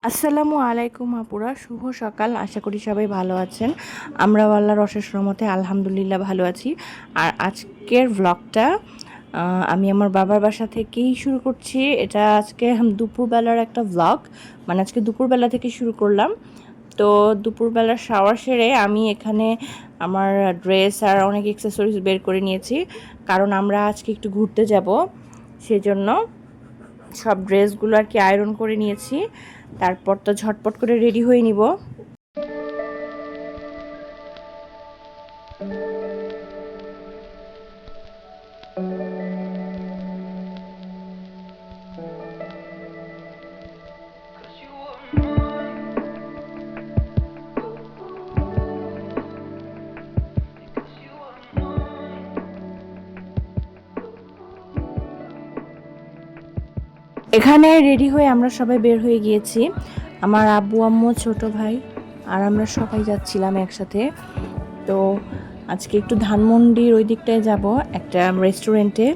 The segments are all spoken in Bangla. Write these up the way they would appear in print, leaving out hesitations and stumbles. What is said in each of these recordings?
আসসালামু আলাইকুম আপুরা, শুভ সকাল। আশা করি সবাই ভালো আছেন। আমরাও আল্লাহর অশেষ রহমতে আলহামদুলিল্লাহ ভালো আছি। আর আজকের ভ্লগটা আমি আমার বাবার বাসা থেকেই শুরু করছি। এটা আজকে দুপুরবেলার একটা ভ্লগ, মানে আজকে দুপুরবেলা থেকে শুরু করলাম। তো দুপুরবেলার শাওয়ার সেরে আমি এখানে আমার ড্রেস আর অনেক অ্যাক্সেসরিজ বের করে নিয়েছি, কারণ আমরা আজকে একটু ঘুরতে যাব, সেজন্য সব ড্রেসগুলো আর কি আয়রন করে নিয়েছি। তারপর তো ঝটপট করে রেডি হয়ে নিব। এখানে রেডি হয়ে আমরা সবাই বের হয়ে গিয়েছি। আমার আব্বু আম্মু, ছোট ভাই আর আমরা সবাই যাচ্ছিলাম একসাথে। তো আজকে একটু ধানমন্ডির ওই দিকটায় যাব, একটা রেস্টুরেন্টে।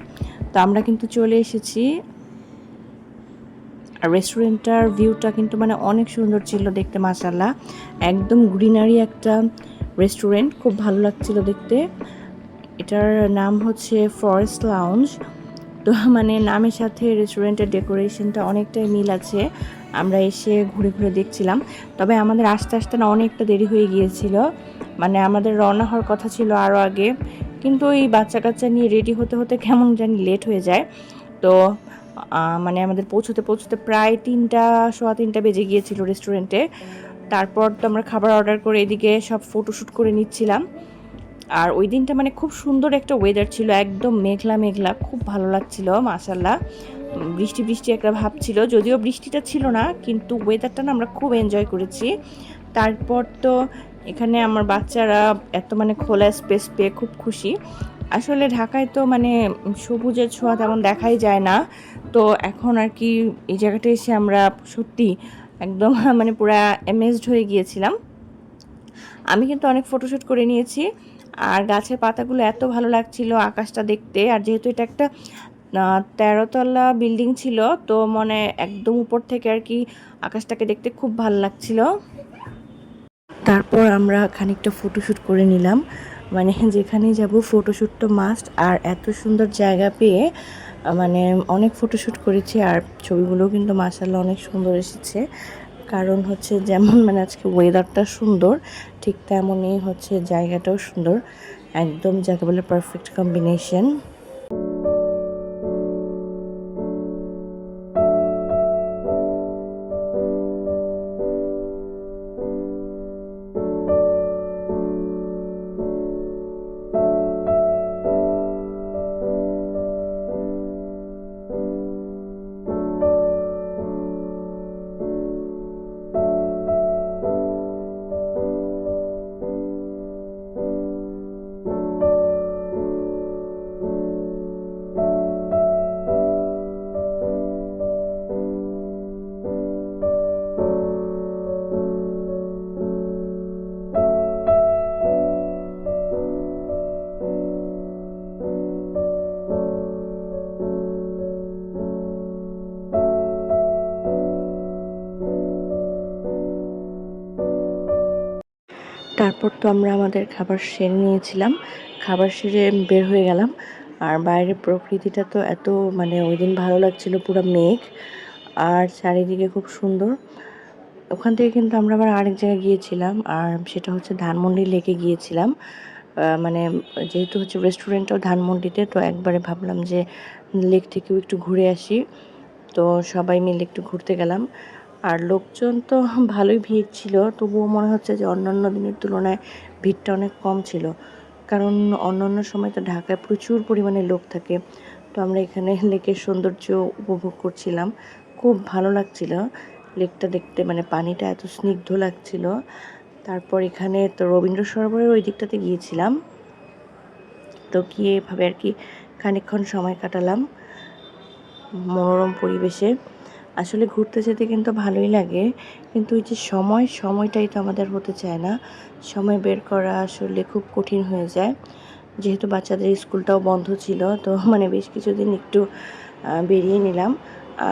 তো আমরা কিন্তু চলে এসেছি। আর রেস্টুরেন্টটার ভিউটা কিন্তু মানে অনেক সুন্দর ছিল দেখতে, মাশাআল্লাহ। একদম গ্রিনারি একটা রেস্টুরেন্ট, খুব ভালো লাগছিল দেখতে। এটার নাম হচ্ছে ফরেস্ট লাউঞ্জ। তো মানে নামের সাথে রেস্টুরেন্টের ডেকোরেশনটা অনেকটাই মিল আছে। আমরা এসে ঘুরে ঘুরে দেখছিলাম। তবে আমাদের আস্তে আস্তে না অনেকটা দেরি হয়ে গিয়েছিল, মানে আমাদের রওনা হওয়ার কথা ছিল আরও আগে, কিন্তু এই বাচ্চা কাচ্চা নিয়ে রেডি হতে হতে কেমন জানি লেট হয়ে যায়। তো মানে আমাদের পৌঁছতে পৌঁছতে প্রায় 3টা, সোয়া 3টা বেজে গিয়েছিল রেস্টুরেন্টে। তারপর তো আমরা খাবার অর্ডার করে এদিকে সব ফটোশ্যুট করে নিচ্ছিলাম। আর ওই দিনটা মানে খুব সুন্দর একটা ওয়েদার ছিল, একদম মেঘলা মেঘলা, খুব ভালো লাগছিল মাশাআল্লাহ। বৃষ্টি বৃষ্টি একটা ভাব ছিল, যদিও বৃষ্টিটা ছিল না, কিন্তু ওয়েদারটা না আমরা খুব এনজয় করেছি। তারপর তো এখানে আমার বাচ্চারা এত মানে খোলা স্পেস পেয়ে খুব খুশি। আসলে ঢাকায় তো মানে সবুজের ছোঁয়া তেমন দেখাই যায় না। তো এখন আর কি এই জায়গাটা এসে আমরা সত্যি একদম মানে পুরা অ্যামেজড হয়ে গিয়েছিলাম। আমি কিন্তু অনেক ফটোশ্যুট করে নিয়েছি। আর গাছের পাতাগুলো এত ভালো লাগছিল, আকাশটা দেখতে। আর যেহেতু এটা একটা 13তলা বিল্ডিং ছিল, তো মানে একদম উপর থেকে আর কি আকাশটাকে দেখতে খুব ভালো লাগছিল। তারপর আমরা খানিকটা ফটোশ্যুট করে নিলাম, মানে যেখানেই যাব ফটোশ্যুট তো মাস্ট। আর এত সুন্দর জায়গা পেয়ে মানে অনেক ফটোশ্যুট করেছি। আর ছবিগুলো কিন্তু মাশাআল্লাহ অনেক সুন্দর এসেছে। কারণ হচ্ছে যেমন মানে আজকে ওয়েদারটা সুন্দর, ঠিক তেমনই হচ্ছে জায়গাটাও সুন্দর, একদম যাকে বলে পারফেক্ট কম্বিনেশন। তারপর তো আমরা আমাদের খাবার সেরে নিয়েছিলাম, খাবার সেরে বের হয়ে গেলাম। আর বাইরের প্রকৃতিটা তো এত মানে ওই দিন ভালো লাগছিল, পুরো মেঘ আর চারিদিকে খুব সুন্দর। ওখান থেকে কিন্তু আমরা আবার আরেক জায়গায় গিয়েছিলাম, আর সেটা হচ্ছে ধানমন্ডি লেকে গিয়েছিলাম। মানে যেহেতু হচ্ছে রেস্টুরেন্টটাও ধানমন্ডিতে, তো একবারে ভাবলাম যে লেক থেকেও একটু ঘুরে আসি। তো সবাই মিলে একটু ঘুরতে গেলাম। আর লোকজন তো ভালোই ভিড় ছিল, তবুও মনে হচ্ছে যে অন্যান্য দিনের তুলনায় ভিড়টা অনেক কম ছিল। কারণ অন্যান্য সময় তো ঢাকায় প্রচুর পরিমাণে লোক থাকে। তো আমরা এখানে লেকের সৌন্দর্য উপভোগ করছিলাম, খুব ভালো লাগছিল লেকটা দেখতে, মানে পানিটা এত স্নিগ্ধ লাগছিল। তারপর এখানে তো রবীন্দ্র সরোবরের ওই দিকটাতে গিয়েছিলাম। তো গিয়ে এভাবে আর কি খানিকক্ষণ সময় কাটালাম মনোরম পরিবেশে। আসলে ঘুরতে যেতে কিন্তু ভালোই লাগে, কিন্তু ওই যে সময়টাই তো আমাদের হতে চায় না। সময় বের করা আসলে খুব কঠিন হয়ে যায়। যেহেতু বাচ্চাদের স্কুলটাও বন্ধ ছিল, তো মানে বেশ কিছুদিন একটু বেরিয়ে নিলাম।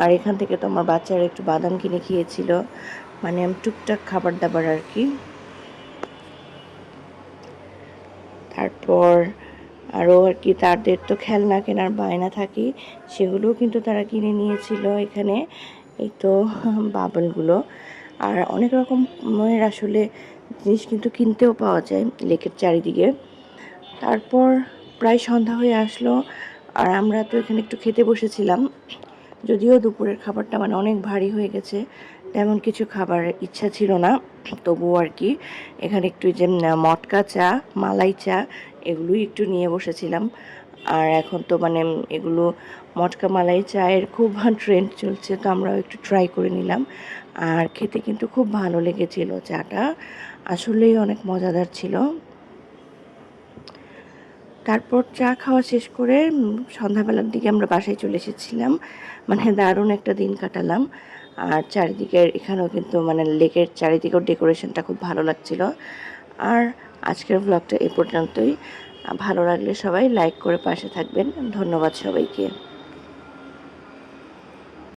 আর এখান থেকে তো আমার বাচ্চারা একটু বাদাম কিনে খেয়েছিল। মানে টুকটাক খাবার দাবার আর কি। তারপর আরও আর কি তাদের তো খেলনা কেনার বায়না থাকে, সেগুলোও কিন্তু তারা কিনে নিয়েছিল এখানে। এই তো বাবলগুলো আর অনেক রকমের আসলে জিনিস কিন্তু কিনতেও পাওয়া যায় লেকের চারিদিকে। তারপর প্রায় সন্ধ্যা হয়ে আসলো আর আমরা তো এখানে একটু খেতে বসেছিলাম। যদিও দুপুরের খাবারটা মানে অনেক ভারী হয়ে গেছে, তেমন কিছু খাবার ইচ্ছা ছিল না, তবুও আর কি এখানে একটু যে মটকা চা, মালাই চা এগুলোই একটু নিয়ে বসেছিলাম। আর এখন তো মানে এগুলো মটকা মালাই চায়ের খুব ট্রেন্ড চলছে, তো আমরাও একটু ট্রাই করে নিলাম। আর খেতে কিন্তু খুব ভালো লেগেছিল, চাটা আসলেই অনেক মজাদার ছিল। তারপর চা খাওয়া শেষ করে সন্ধ্যাবেলার দিকে আমরা বাসায় চলে এসেছিলাম। মানে দারুণ একটা দিন কাটালাম। আর চারিদিকের এখানেও কিন্তু মানে লেকের চারিদিকেও ডেকোরেশনটা খুব ভালো লাগছিল। আর আজকের ব্লগটা এ পর্যন্তই। ভালো লাগলে সবাই লাইক করে পাশে থাকবেন। ধন্যবাদ সবাইকে।